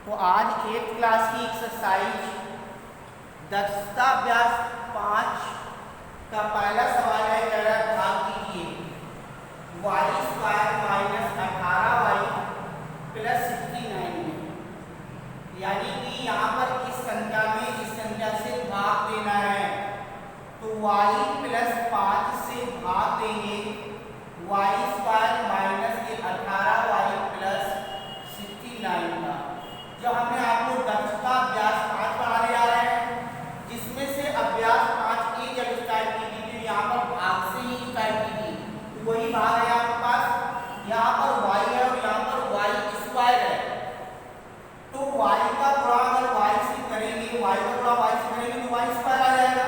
तो आज 8th class की एक्सरसाइज दक्षता अभ्यास 5 का पहला सवाल है। कह रहा है भाग कीजिए y² माइनस 18y प्लस 69 में, यानी कि यहाँ पर इस संख्या में इस संख्या से भाग देना है। तो y प्लस 5 से भाग देंगे y² माइनस 18y प्लस 69 का। जो हमने आपको दक्षता अभ्यास 5 पढ़ाने जा रहे हैं, जिसमें से अभ्यास 5 की जब स्टार्ट की थी तो यहाँ पर भाग से ही स्टार्ट की थी, तो वही भाग है आपके पास। यहाँ पर y है और यहाँ पर y² है, तो y का गुणा अगर y से करेंगे, y का गुणा y से करेंगे तो y² आ जाएगा,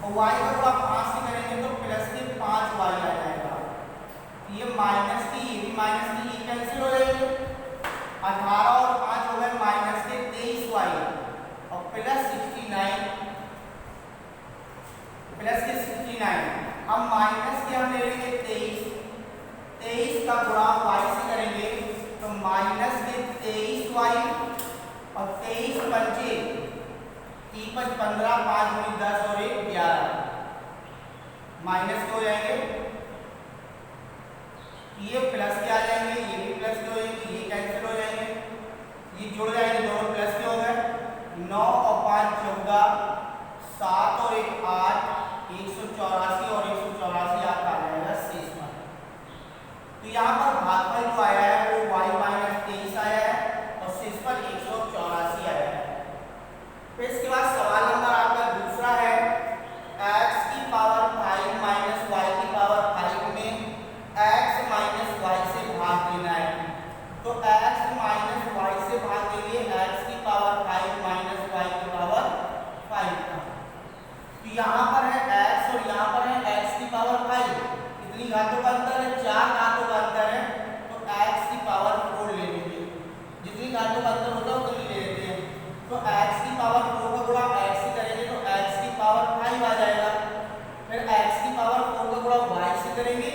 और y का गुणा 5 से करेंगे तो प्लस के 5y आ जाएगा। ये माइनस की, ये भी माइनस की, ये कैंसिल हो जाएंगे। 18 और 5 हो गए माइनस के 23y और प्लस 69, प्लस के 69। अब माइनस के हम ले लेंगे 23 का गुणा y से करेंगे तो माइनस के 23y और 23 पंचे 15, 5 में 10 और 1 11, माइनस के हो जाएंगे। ये प्लस के आ जाएंगे, ये भी प्लस के हो जाएंगे, ये कैंसिल हो जाएंगे, ये जुड़ जाएंगे, दोनों प्लस के हो गए। 9 और 5 14, 7 और 1 8, 184 और 184 आपका आ जाएगा शेष में। तो यहाँ पर भागफल जो आया है वो y माइनस 23 आया है और शेष पर 184 आया है। फिर इसके बाद सवाल नंबर आपका दूसरा है, x की पावर 5 माइनस y की पावर 5 में x माइनस y से भाग देना है। तो x माइनस y से भाग देंगे x की पावर 5 माइनस y की पावर 5 का। तो यहाँ पर है x और यहाँ पर है x की पावर 5। कितनी घातों का अंतर है? 4 घातों का अंतर है, तो x की पावर 4 ले लेंगे। जितनी घातों का अंतर होता है उतनी ले लेते हैं। तो x की पावर 4 का गुणा x से करेंगे तो x की पावर 5 आ जाएगा। फिर x की पावर 4 का गुणा y से करेंगे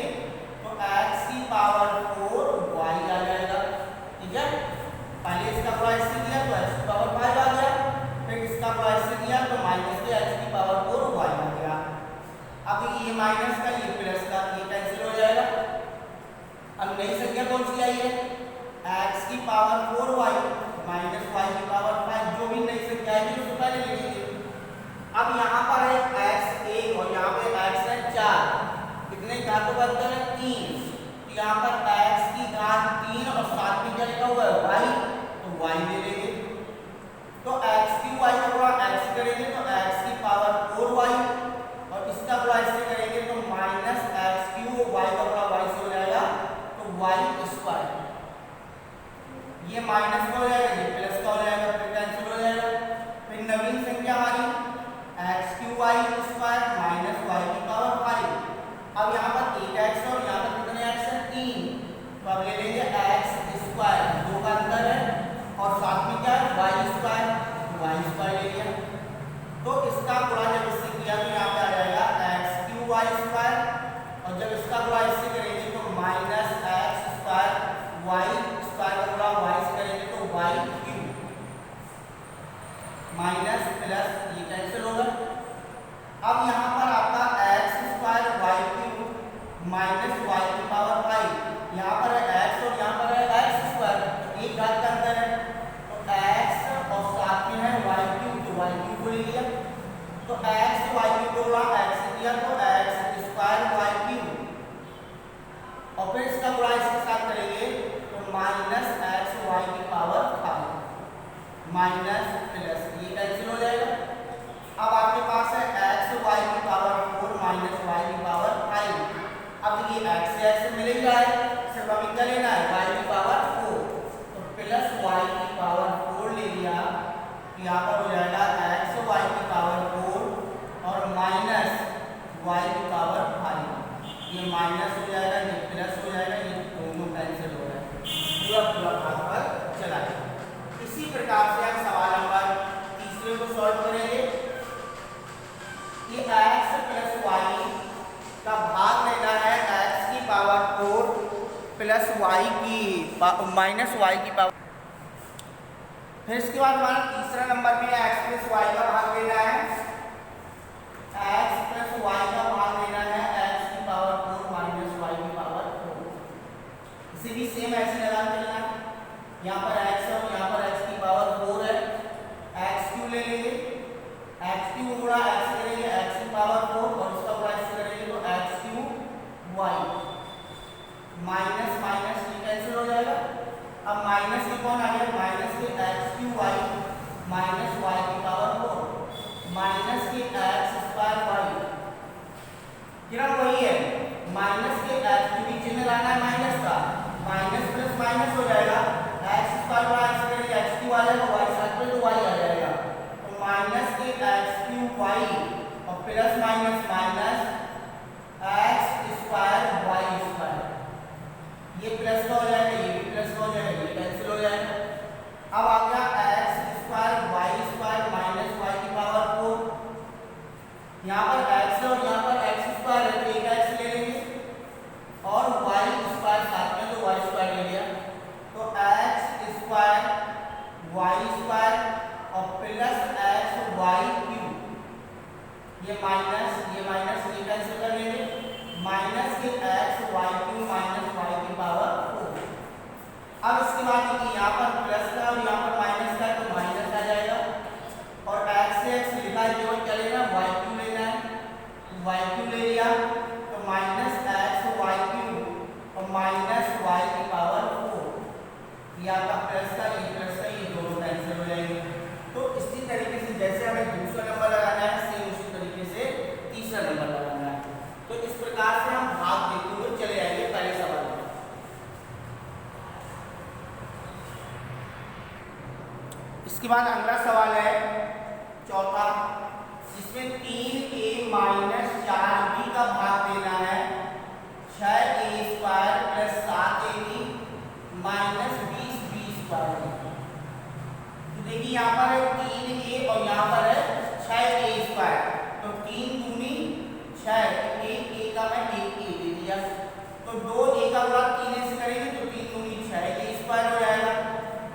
तो x की पावर 4y आ जाएगा। ठीक है, पहले इसका गुणा इससे किया तो x की पावर 5 आ गया, फिर इसका गुणा इससे किया तो माइनस के x की पावर 4y आ गया। अब ये माइनस का, ये प्लस का, ये कैंसिल हो जाएगा। अब नई संख्या कौन सी आई है? x की पावर 4y माइनस y की पावर 5। जो भी नई संख्या आएगी उसको पहले ले लीजिए। अब यहाँ पर है x 1 और यहाँ पे x है 4। कितने घातों का अंतर है? 3। तो यहाँ पर x की घात 3 और साथ में क्या लिखा हुआ है? y, तो y ले लेंगे। तो x की y का गुणा x करेंगे तो x की पावर 4y और इसका गुणा इससे करेंगे तो माइनस x क्यूब, y का गुणा y से हो जाएगा तो y²। ये माइनस का हो जाएगा, ये प्लस का हो जाएगा, फिर कैंसिल हो जाएगा। फिर नवीन संख्या हमारी x³ माइनस y की पावर 5। अब यहाँ पर 8x और यहाँ पर कितने x है? 3। तो अब ले लेंगे x², 2 का अंतर है और साथ में क्या है? y² ले लिया। तो इसका गुणा जब इससे किया तो यहाँ पे आ जाएगा x³ और जब इसका गुणा इससे करेंगे तो माइनस x² y² का गुणा y से करेंगे तो y³ माइनस प्लस, ये कैंसिल होगा। अब यहाँ पर आपका x² y³ माइनस y की पावर 5। यहाँ पर है x और यहाँ पर है x², एक घात का अंतर है, तो x और साथ में है y³ तो y³ को ले लिया। तो x y³ को गुणा x से किया तो x² y³ और फिर इसका गुणा इसके साथ करेंगे तो माइनस xy की पावर 5 माइनस प्लस, ये कैंसिल हो जाएगा। अब आपके पास है xy की पावर 4 माइनस y की पावर 5। अब ये x से x मिल ही रहा है, सिर्फ हमें क्या लेना है? y की पावर 4, तो प्लस y की पावर 4 ले लिया। यहाँ पर हो जाएगा xy की पावर 4 और माइनस y की पावर 5। ये माइनस हो जाएगा, ये प्लस हो जाएगा, ये दोनों कैंसिल हो जाएगा। पूरा पूरा भागफल चला जाएगा। इसी प्रकार से हम सवाल नंबर तीसरे को सॉल्व करेंगे कि x प्लस y का भाग लेना है x की पावर 4 प्लस y की माइनस y की पावर फिर इसके बाद हमारा तीसरा नंबर पे x प्लस वाई का भाग लेना है, x प्लस वाई का भाग लेना है x की पावर 4 माइनस वाई की पावर 4। इसे भी सेम ऐसे लगा चलना है, यहाँ पर x है और यहाँ पर x की पावर 4 है, x क्यू ले लेंगे, x क्यू गुणा x करेंगे x की पावर 4 और इसका गुणा x करेंगे तो x Q y minus minus cancel हो जाएगा। अब माइनस के कौन आ गया, minus k x q y minus y की power 4 minus k x square y, Kiran वही है, माइनस के एक्स क्योंकि चिन्ह लाना है माइनस का, माइनस प्लस माइनस हो जाएगा, एक्स स्क्वायर वाई एक्स करेंगे एक्स क्यू आ जाएगा, वाई साथ में तो वाई आ जाएगा, तो minus k x q y और plus minus minus x square y square, ये प्लस का हो जाएगा, ये भी प्लस का हो जाएगा, ये कैंसिल हो जाएगा। अब आ गया x square y square minus y की पावर 4, यहाँ पर एक्स है और यहाँ पर एक्स स्क्वायर है तो एक एक्स ले लेंगे और वाई स्क्वायर साथ में तो वाई स्क्वायर ले लिया, तो एक्स स्क्वायर वाई स्क्वायर और प्लस एक्स वाई क्यूब, ये माइनस ये कैंसिल कर लेंगे, minus k x y cube minus y की पावर 4। अब इसके बाद देखिए यहाँ पर प्लस का और यहाँ पर माइनस का तो माइनस आ जाएगा और एक्स से एक्स लिखा है केवल क्या लेना है, वाई क्यूब लेना है, वाई क्यूब ले लिया तो माइनस एक्स वाई क्यूब और माइनस वाई की पावर 4, ये आपका प्लस का ये दोनों कैंसिल हो जाएंगे। तो इसी तरीके से जैसे हमें दूसरा नंबर लगाना है सेम उसी तरीके से तीसरा नंबर लगाना है। तो इस प्रकार से हम भाग देखते हुए चले आएंगे पहले सवाल में। इसके बाद अगला सवाल है चौथा, जिसमें 3a माइनस 4b का भाग देना है 6a square plus 7ab minus 20b square. तो देखिए यहाँ पर है 3a और यहाँ पर है 6a स्क्वायर, तो 3 दूनी 6, एक a का मैं एक a दे दिया, तो 2a का गुणा 3a से करेंगे तो 3 दूनी 6a स्क्वायर हो जाएगा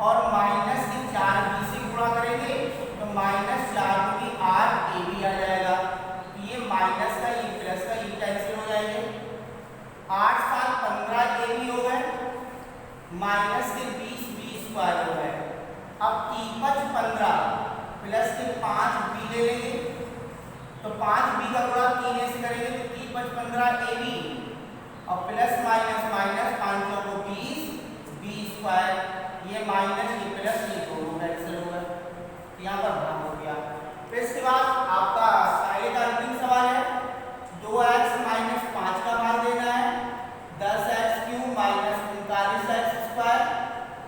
और माइनस के 4b से गुणा करेंगे तो माइनस 4 दूनी 8ab आ जाएगा, तो ये माइनस का ये प्लस का ये कैंसिल हो जाएंगे, 8 7 15ab हो गए माइनस के 20b स्क्वायर हो गए। अब 3 5 15 प्लस के 5b ले लेंगे तो 5b का गुणा 3a से करेंगे तो 3 5 15ab और प्लस माइनस माइनस 5 को 20b स्क्वायर, ये माइनस ये प्लस ये दोनों कैंसिल हो गए, यहाँ पर भाग हो गया। फिर इसके बाद आपका पहले का अंतिम सवाल है 2x माइनस 5 का भाग देना है 10x cube minus 39x square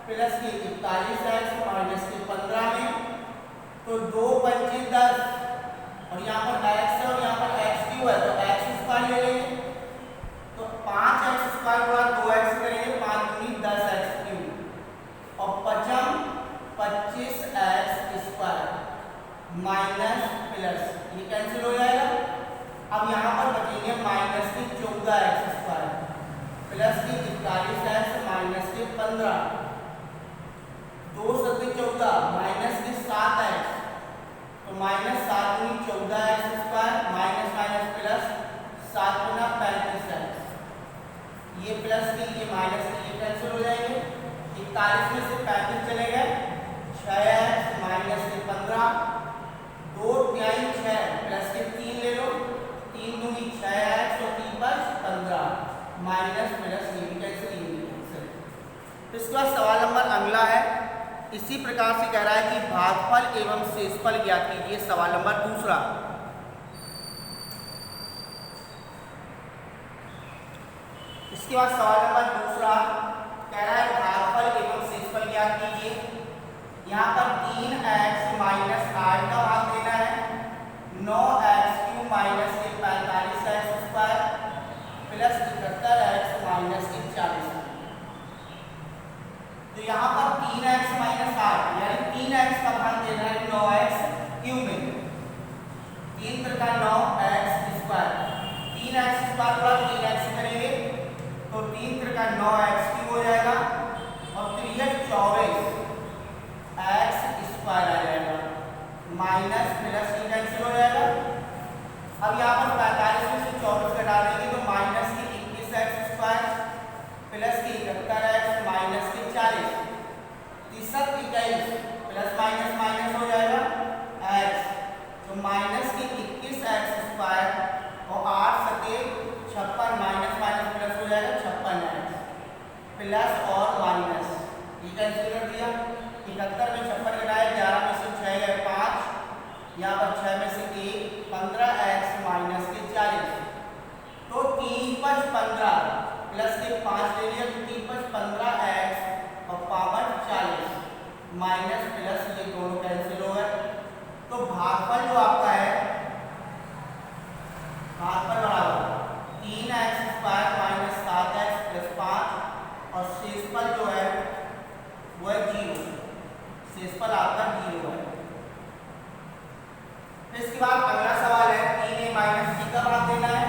plus के 41x माइनस के 15 में, तो 2 5 10 और यहाँ पर x है और यहाँ पर x क्यूब है तो x स्क्वायर ले लेंगे, तो 5x स्क्वायर गुणा 2x करेंगे 5 दूनी 10x क्यूब और 55 25x स्क्वायर माइनस प्लस ये कैंसिल हो जाएगा। अब यहाँ पर बचेंगे माइनस के 14x स्क्वायर प्लस के 41x माइनस के 15, 2 7 14 माइनस के 7x तो माइनस 7 दूनी 14x square minus minus plus 7 गुना 35x, ये प्लस के ये माइनस के ये कैंसिल हो जाएंगे, 41 में से 35 चले गए 6x माइनस के 15, 2 तिहाई 6 प्लस के 3 ले लो 3 दूनी 6x और 3 5 15 माइनस प्लस ये भी कैंसिल ये भी कैंसिल। तो इसके बाद सवाल नंबर अगला है, इसी प्रकार से कह रहा है कि भागफल एवं शेषफल ज्ञात कीजिए, सवाल नंबर दूसरा। इसके बाद सवाल नंबर दूसरा कह रहा है भागफल एवं शेषफल ज्ञात कीजिए। यहाँ पर 3x माइनस 8 का भाग देना है 9x क्यूब माइनस के 45x square plus 71x minus के 40। तो यहाँ पर 3x माइनस 8 यानी 3x का भाग देना है 9x क्यूब में, 3 का 9x square, 3x square plus 3x करेंगे तो 3 का 9x क्यूब हो जाएगा और 3 24 x तिरसठ 21 प्लस माइनस माइनस हो जाएगा x, तो माइनस के 21 एक्स स्क्वायर और 8 सते 56 माइनस माइनस प्लस हो जाएगा 56 एक्स प्लस और माइनस ये कैंसिल कर दिया। 71 में 56 घटाया 11 में से 6 गए 5, यहाँ पर 6 में से 1 15 एक्स माइनस के 40, तो 3 5 15 प्लस के 5 ले लिया तो 3 5 15 एक्स और पावर 40 माइनस प्लस ये दोनों कैंसिल हो गए। तो भागफल जो आपका है भागफल बराबर 3x square minus 7x plus 5 और शेषफल जो है वो है 0, शेषफल आपका 0 है। फिर इसके बाद अगला सवाल है 3a माइनस b का भाग देना है।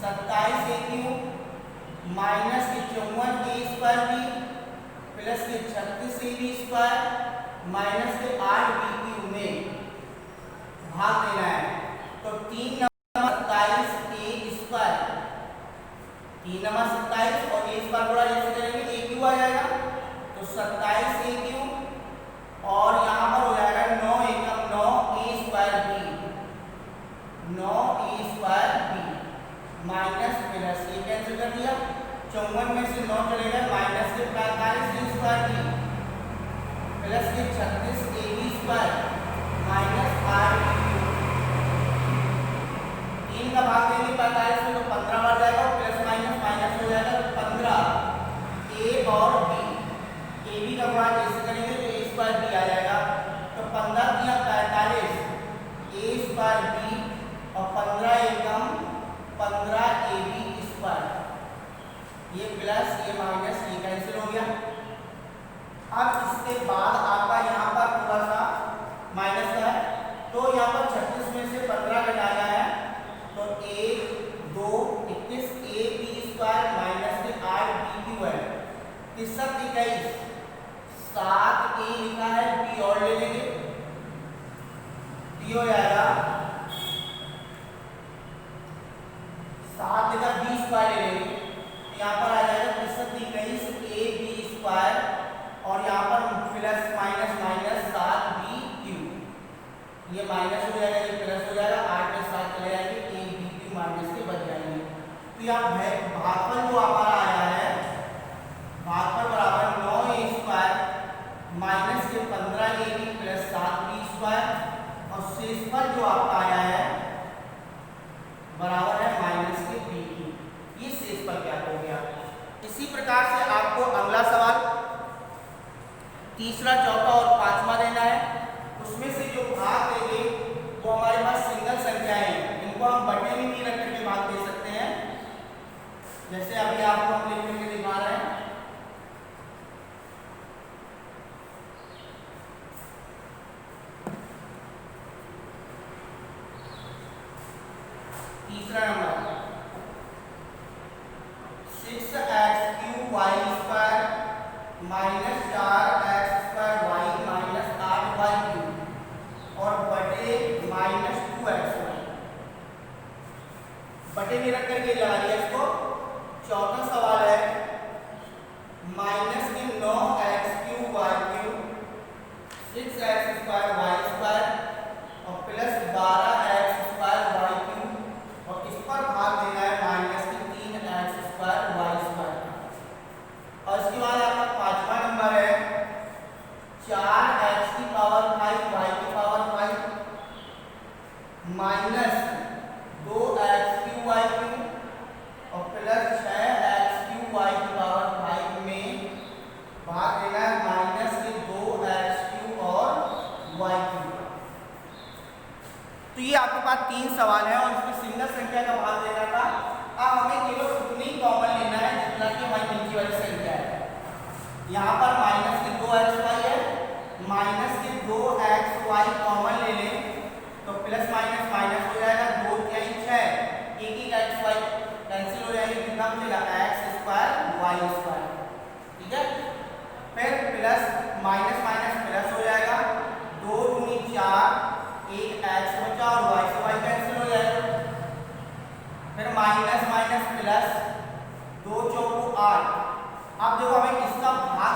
27 a क्यूब माइनस के 54 a स्क्वायर b प्लस के 36 a b स्क्वायर माइनस के 8 b क्यूब में भाग देना है। तो 3 नंबर 27 a स्क्वायर, 3 नंबर 27 और a स्क्वायर बड़ा जैसे करेंगे a क्यूब आ जाएगा, तो 27 a क्यूब और यहाँ पर हो जाएगा 9 एकम 9 a square b, 9 a square b minus plus ये कैंसिल कर दिया। 54 में से 9 चले गए माइनस के 45 a स्क्वायर b प्लस के 36 a b square minus 8 b cube. 3 का भाग देंगे 45 में तो 15 बढ़ जाएगा और प्लस माइनस माइनस हो जाएगा 15 a और b, a b का भाग जैसे करेंगे तो a स्क्वायर b आ जाएगा, तो 15 या 45 a स्क्वायर b और 15 एकम 15 a b स्क्वायर, ये प्लस ये माइनस ये कैंसिल हो गया। अब इसके बाद आपका यहाँ पर थोड़ा सा माइनस का है, तो यहाँ पर 36 में से 15 घटाना है, तो 1 2 21 a b स्क्वायर माइनस के 8 b क्यूब है। 63 21 7 a लिखा है b और ले लेंगे, b हो जाएगा 7 लिखा b स्क्वायर ले लेंगे, यहाँ पर आ जाएगा 63 21 a b स्क्वायर और यहाँ पर plus minus minus 7 b cube, ये माइनस हो जाएगा ये प्लस हो जाएगा, 8 में 7 चले जाएंगे a b क्यूब माइनस के बच जाएंगे। तो यहाँ भागफल जो हमारा आया है भागफल बराबर 9 a स्क्वायर माइनस के 15 a b plus 7 b square और शेषफल जो आपका आया है बराबर है माइनस के b क्यूब। ये शेषफल क्या हो गया। इसी प्रकार से आपको अगला सवाल तीसरा चौथा और पांचवा देना है। उसमें से जो भाग देंगे वो हमारे पास सिंगल संख्याएं हैं, इनको हम बटे में भी रख करके भाग दे सकते हैं, जैसे अभी आपको हम लिख करके दिखा रहे हैं। तीसरा number 6x cube y square minus 4x square y minus 8y cube और बटे माइनस 2xy, बटे में रख करके लगा लिया इसको। चौथा सवाल है माइनस के 9x cube y cube 6x square y square और plus 12x square y cube और इस पर भाग देना है माइनस के 3x स्क्वायर y स्क्वायर। और इसके बाद आपका पांचवा नंबर है 4x की पावर 5 y की power 5 minus 2x cube y cube और प्लस 6x क्यूब y की पावर 5 में भाग देना है माइनस के 2x क्यूब और y क्यूब। तो ये आपके पास 3 सवाल है और इसमें सिंगल संख्या का भाग देना था। अब हमें केवल उतनी कॉमन लेना है जितना कि हमारी नीचे वाली संख्या है। यहाँ पर माइनस के 2xy है, माइनस के 2xy कॉमन ले लें तो प्लस माइनस माइनस हो जाएगा, 2 क्या 6 एक ही xy कैंसिल हो जाएगी, कितना बचेगा x स्क्वायर y स्क्वायर, ठीक है। फिर प्लस माइनस माइनस प्लस हो जाएगा, 2 दूनी 4 एक x बचा और y से y कैंसिल हो जाएगा। फिर माइनस माइनस प्लस 2 चौको 8। अब देखो हमें इसका भाग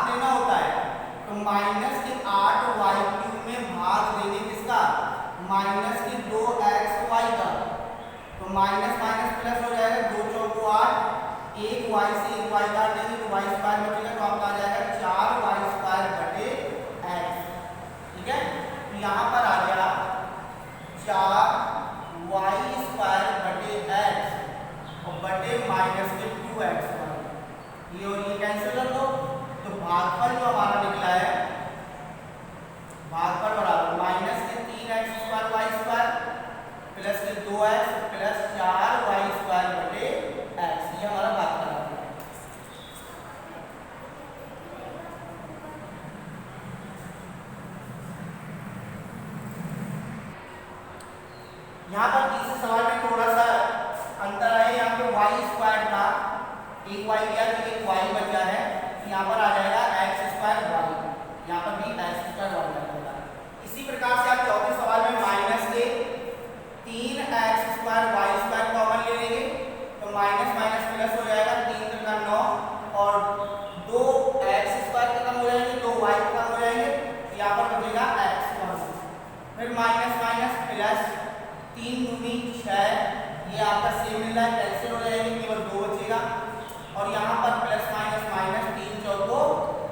माइनस के 8y³ में भाग देंगे किसका, माइनस के 2xy का। तो माइनस माइनस प्लस हो जाएगा, 2 चौको 8, एक y से एक y काट देंगे तो y² बचेगा, तो आपका आ जाएगा 4y² बटे x। ठीक है, तो यहाँ पर आ गया 4y² बटे x और बटे माइनस के 2xy, ये और ये कैंसिल कर दो। तो भागफल जो हमारा निकला है, भागफल बराबर माइनस के 3x² y² प्लस के 2x प्लस 4y² बटे x, ये हमारा भागफल आ गया। यहाँ पर तीसरे सवाल में थोड़ा सा अंतर है, यहाँ पे y² था, एक y दिया तो एक y बचा है, यहाँ पर आ जाएगा x² y, यहाँ पर भी x² y आ जाएगा। इसी प्रकार से आप चौथे सवाल में माइनस के 3x² y² कॉमन ले लेंगे, तो माइनस माइनस प्लस हो जाएगा, 3 × 9 और 2x² खत्म हो जाएंगे, 2y खत्म हो जाएंगे, तो यहाँ पर बचेगा x²। फिर माइनस माइनस प्लस, 3 दूनी 6, ये आपका सेम मिल रहा है, कैंसिल हो जाएंगे, केवल 2 बचेगा। और यहाँ पर प्लस माइनस माइनस, 3 चौको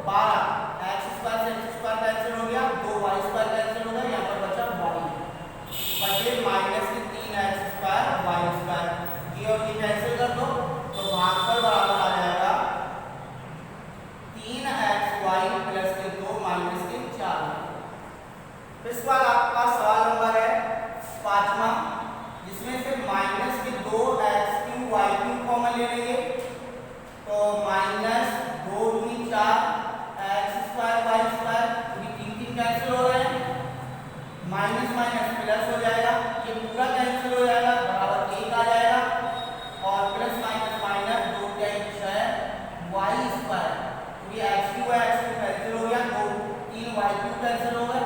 12, x² से x² कैंसिल हो गया, 2y² कैंसिल हो गया, यहाँ पर बचा y बटे माइनस के 3x² y², ये और ये कैंसिल कर दो, तो भागफल बराबर आ जाएगा 3xy प्लस के 2 माइनस के 4। इसके बाद आपका सवाल नंबर है 5वां, जिसमें से माइनस के 2x³ y³ कॉमन ले लेंगे, तो माइनस 2 दूनी 4 x² y², क्योंकि 3 कैंसिल हो रहे हैं, माइनस माइनस प्लस हो जाएगा, ये पूरा कैंसिल हो जाएगा, बराबर 1 आ जाएगा, और प्लस माइनस माइनस 2 × 6 y², क्योंकि x³ कैंसिल हो गया, 3 y³ कैंसिल हो गए,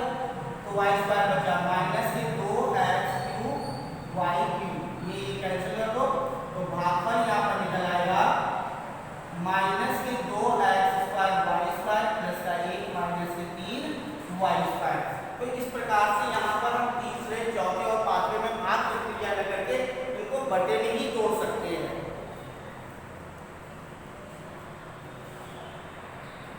तो y² बचा माइनस के 2x³ y³, ये कैंसिल कर दो, तो भागफल यहाँ पर निकल आएगा माइनस के 2x² y² प्लस का 1 माइनस के 3y²। तो इस प्रकार से यहाँ पर हम तीसरे, चौथे और पांचवें में भाग प्रक्रिया करके इनको बटे में ही